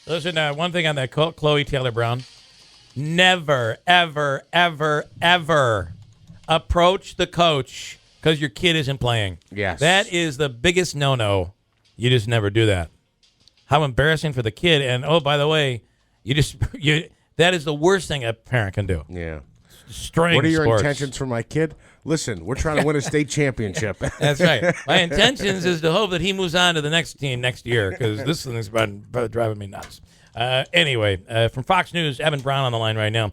Listen, one thing on that Chloe Taylor Brown. Never, ever, ever, ever approach the coach because your kid isn't playing. Yes. That is the biggest no-no. You just never do that. How embarrassing for the kid. And, oh, by the way, that is the worst thing a parent can do. Yeah. String What are your sports. intentions for my kid? Listen, we're trying to win a state championship. That's right. My intentions is to hope that he moves on to the next team next year because this thing's been driving me nuts. Anyway, from Fox News, Eben Brown on the line right now.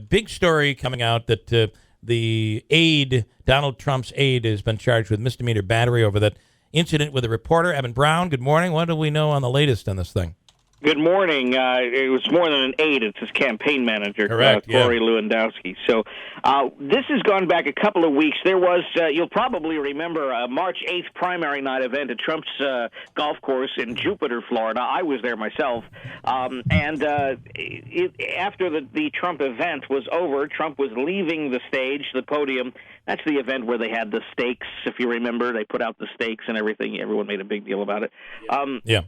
Big story coming out that the aide, Donald Trump's aide, has been charged with misdemeanor battery over that incident with a reporter. Eben Brown, good morning. What do we know on the latest on this thing? Good morning. It was more than an aide. It's his campaign manager, Correct, Corey Lewandowski. So this has gone back a couple of weeks. There was, you'll probably remember, a March 8th primary night event at Trump's golf course in Jupiter, Florida. I was there myself. After the Trump event was over, Trump was leaving the stage, the podium. That's the event where they had the stakes, if you remember. They put out the stakes and everything. Everyone made a big deal about it. Yeah.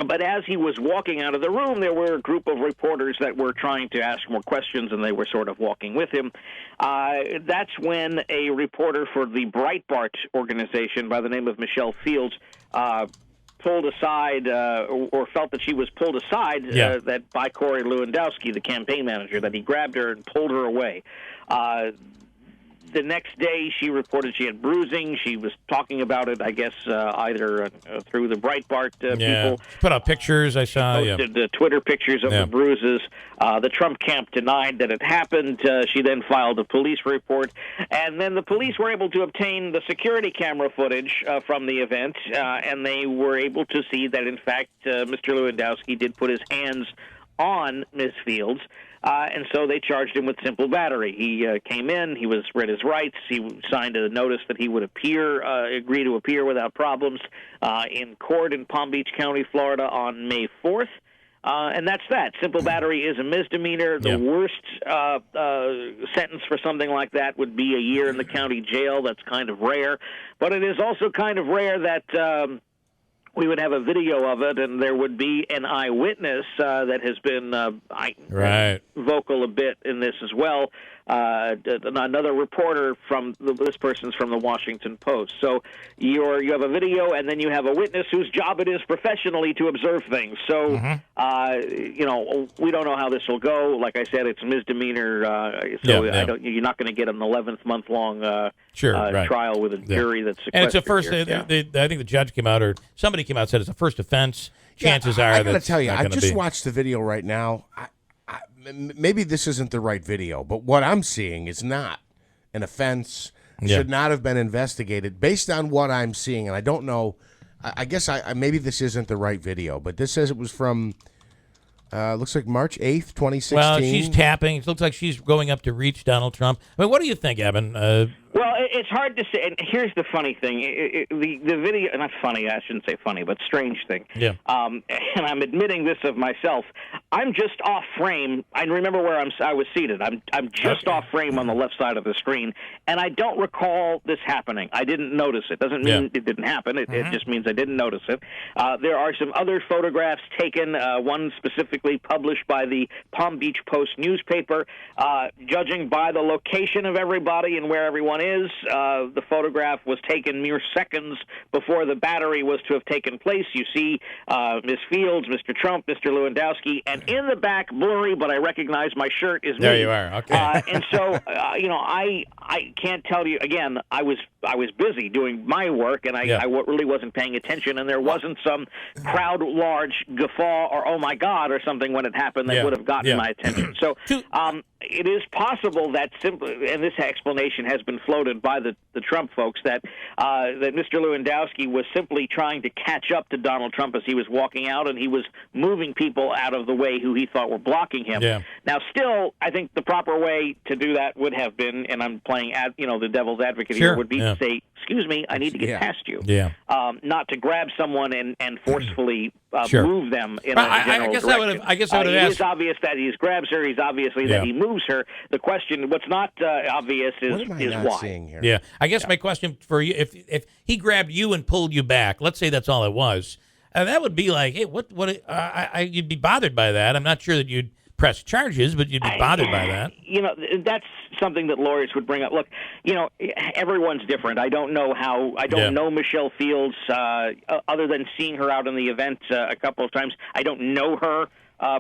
But as he was walking out of the room, there were a group of reporters that were trying to ask more questions, and they were sort of walking with him. That's when a reporter for the Breitbart organization by the name of Michelle Fields pulled aside or felt that she was pulled aside that by Corey Lewandowski, the campaign manager, that he grabbed her and pulled her away. The next day, she reported she had bruising. She was talking about it, I guess, either through the Breitbart people. She put out pictures, I saw. She posted Twitter pictures of the bruises. The Trump camp denied that it happened. She then filed a police report. And then the police were able to obtain the security camera footage from the event, and they were able to see that, in fact, Mr. Lewandowski did put his hands on Ms. Fields. And so they charged him with simple battery. He came in, he was read his rights, he signed a notice that he would agree to appear without problems in court in Palm Beach County, Florida on May 4th. And that's that. Simple battery is a misdemeanor. The worst sentence for something like that would be a year in the county jail. That's kind of rare. But it is also kind of rare that we would have a video of it, and there would be an eyewitness that has been vocal a bit in this as well. Another reporter this person's from the Washington Post. So you have a video, and then you have a witness whose job it is professionally to observe things. So we don't know how this will go. Like I said, it's a misdemeanor, you're not going to get an 11th month long trial with a jury that's sequestered. And it's a first. Here. I think the judge came out, or somebody came out and said it's a first offense. Chances are, I got to tell you, I just watched the video right now. Maybe this isn't the right video, but what I'm seeing is not an offense. Should not have been investigated based on what I'm seeing, and I don't know. I guess maybe this isn't the right video, but this says it was from. Looks like March 8th, 2016. Well, she's tapping. It looks like she's going up to reach Donald Trump. I mean, what do you think, Eben? Well, it's hard to say. And here's the funny thing. The video, not funny, I shouldn't say funny, but strange thing. Yeah. And I'm admitting this of myself. I'm just off frame. I remember where I was seated. I'm just off frame on the left side of the screen, and I don't recall this happening. I didn't notice it. Doesn't mean it didn't happen. It just means I didn't notice it. There are some other photographs taken, one specifically published by the Palm Beach Post newspaper. Judging by the location of everybody and where everyone is, the photograph was taken mere seconds before the battery was to have taken place. You see Ms. Fields, Mr. Trump, Mr. Lewandowski, and in the back, blurry, but I recognize my shirt is me. There you are. Okay. And so, I can't tell you, again, I was busy doing my work, and I really wasn't paying attention, and there wasn't some crowd large guffaw or oh my God or something when it happened that would have gotten my attention. So it is possible that simply, and this explanation has been floated by the Trump folks, that Mr. Lewandowski was simply trying to catch up to Donald Trump as he was walking out, and he was moving people out of the way who he thought were blocking him. Yeah. Now, still, I think the proper way to do that would have been, and I'm playing the devil's advocate here, would be to say, excuse me, I need to get past you. Yeah. Not to grab someone and forcefully move them in a general direction. I guess I would have asked. It is obvious that he grabs her. He's obviously that he moves her. The question, what's not obvious is why. Yeah. I guess my question for you, if he grabbed you and pulled you back, let's say that's all it was, that would be like, hey, what? You'd be bothered by that. I'm not sure that you'd press charges, but you'd be bothered by that. That's something that lawyers would bring up. Look, everyone's different. I don't know how. I don't know Michelle Fields other than seeing her out in the event a couple of times. I don't know her.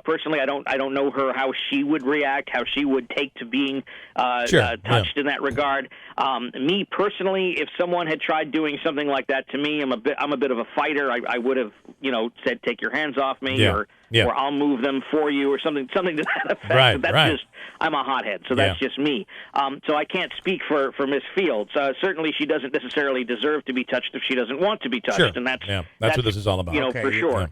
Personally, I don't know her, how she would react, how she would take to being touched in that regard. Me personally, if someone had tried doing something like that to me, I'm a bit of a fighter. I would have said, take your hands off me, or I'll move them for you, or something to that effect. Right, so that's just, I'm a hothead, so that's just me. So I can't speak for Miss Fields. Certainly, she doesn't necessarily deserve to be touched if she doesn't want to be touched, and that's what this is all about. For sure.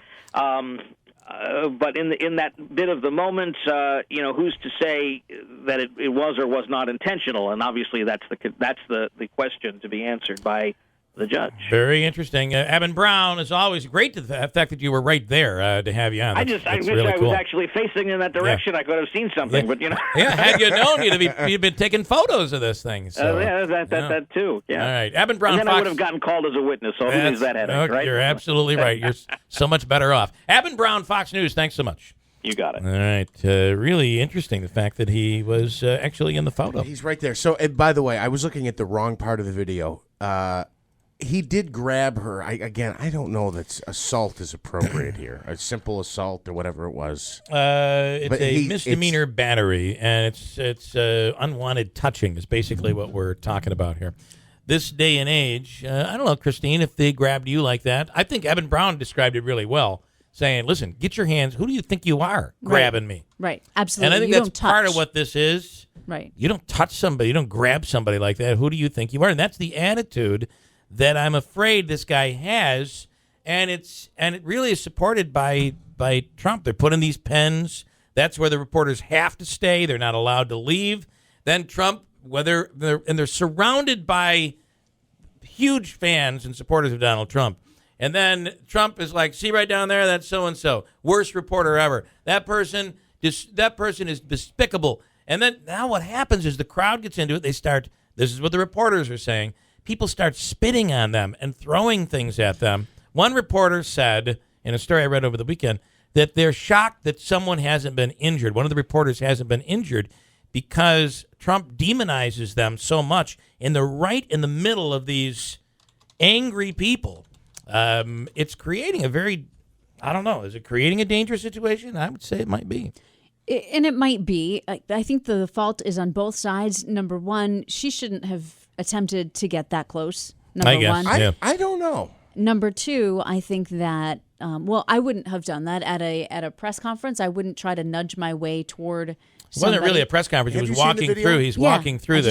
But in that bit of the moment, who's to say that it was or was not intentional? And obviously, that's the question to be answered by the judge. Very interesting. Eben Brown, is always great to the fact that you were right there to have you on. I wish really I was actually facing in that direction. I could have seen something, but had you known, you'd been taking photos of this thing. So, that too. Yeah. All right, Eben Brown. And then Fox, I would have gotten called as a witness. So who needs that headache, right? You're absolutely right. You're so much better off. Eben Brown, Fox News. Thanks so much. You got it. All right. Really interesting, the fact that he was actually in the photo. He's right there. So, by the way, I was looking at the wrong part of the video. He did grab her. I don't know that assault is appropriate here. A simple assault or whatever it was. It's a misdemeanor battery, and it's unwanted touching is basically what we're talking about here. This day and age, I don't know, Christine, if they grabbed you like that. I think Eben Brown described it really well, saying, listen, get your hands. Who do you think you are grabbing me? Right, absolutely. And I think that's part of what this is. Right. You don't touch somebody. You don't grab somebody like that. Who do you think you are? And that's the attitude that I'm afraid this guy has, and it really is supported by Trump. They're putting these pens. That's where the reporters have to stay. They're not allowed to leave. Then Trump, they're surrounded by huge fans and supporters of Donald Trump. And then Trump is like, see right down there, that's so and so, worst reporter ever. That person is despicable. And then now what happens is the crowd gets into it. They start. This is what the reporters are saying. People start spitting on them and throwing things at them. One reporter said, in a story I read over the weekend, that they're shocked that someone hasn't been injured. One of the reporters hasn't been injured because Trump demonizes them so much. And they're right in the middle of these angry people. It's creating a very, I don't know, is it creating a dangerous situation? I would say it might be. And it might be. I think the fault is on both sides. Number one, she shouldn't have attempted to get that close. Number one. I don't know. Number two, I think that I wouldn't have done that at a press conference. I wouldn't try to nudge my way toward somebody. It wasn't really a press conference. He was walking through. He's walking through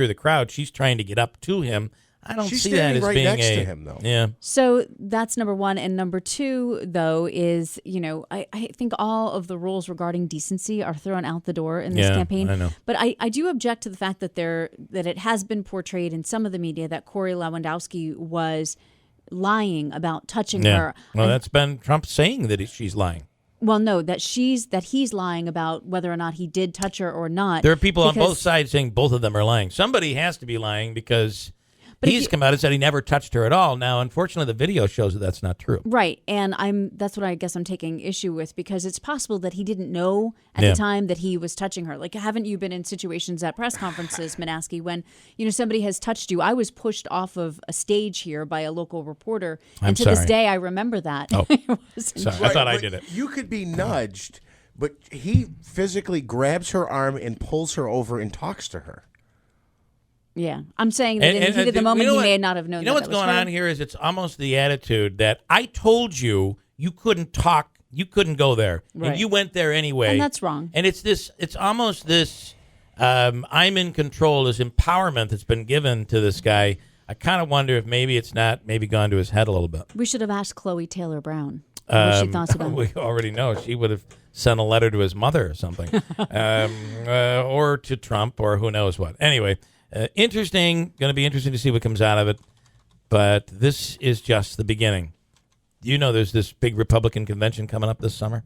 the crowd. She's trying to get up to him. I don't see that as right being next to him, though. Yeah. So that's number one. And number two, though, is, I think all of the rules regarding decency are thrown out the door in this campaign. I know. But I do object to the fact that it has been portrayed in some of the media that Corey Lewandowski was lying about touching her. Well, that's been Trump saying that she's lying. Well, no, that he's lying about whether or not he did touch her or not. There are people on both sides saying both of them are lying. Somebody has to be lying because he's come out and said he never touched her at all. Now, unfortunately, the video shows that that's not true. Right, and that's what I guess I'm taking issue with, because it's possible that he didn't know at the time that he was touching her. Like, haven't you been in situations at press conferences, Minaski, when somebody has touched you? I was pushed off of a stage here by a local reporter, and to this day I remember that. Oh, sorry. I thought I did it. You could be nudged, but he physically grabs her arm and pulls her over and talks to her. Yeah, I'm saying that in the heat of the moment, he may not have known. You know what's going on here is it's almost the attitude that I told you couldn't talk, you couldn't go there, and you went there anyway, and that's wrong. And it's almost this I'm in control, this empowerment that's been given to this guy. I kind of wonder if maybe it's not gone to his head a little bit. We should have asked Chloe Taylor Brown what she thought about it. We already know she would have sent a letter to his mother or something, or to Trump, or who knows what. Anyway. Interesting. Going to be interesting to see what comes out of it. But this is just the beginning. There's this big Republican convention coming up this summer.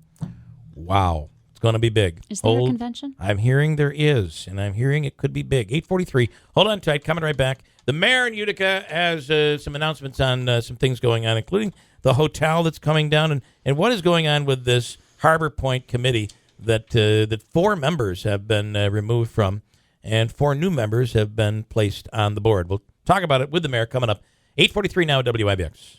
Wow. going to be big. Is there a convention? I'm hearing there is, and I'm hearing it could be big. 8:43. Hold on tight. Coming right back. The mayor in Utica has some announcements on some things going on, including the hotel that's coming down, and what is going on with this Harbor Point committee that 4 members have been removed from, and 4 new members have been placed on the board. We'll talk about it with the mayor coming up. 8:43 now at WIBX.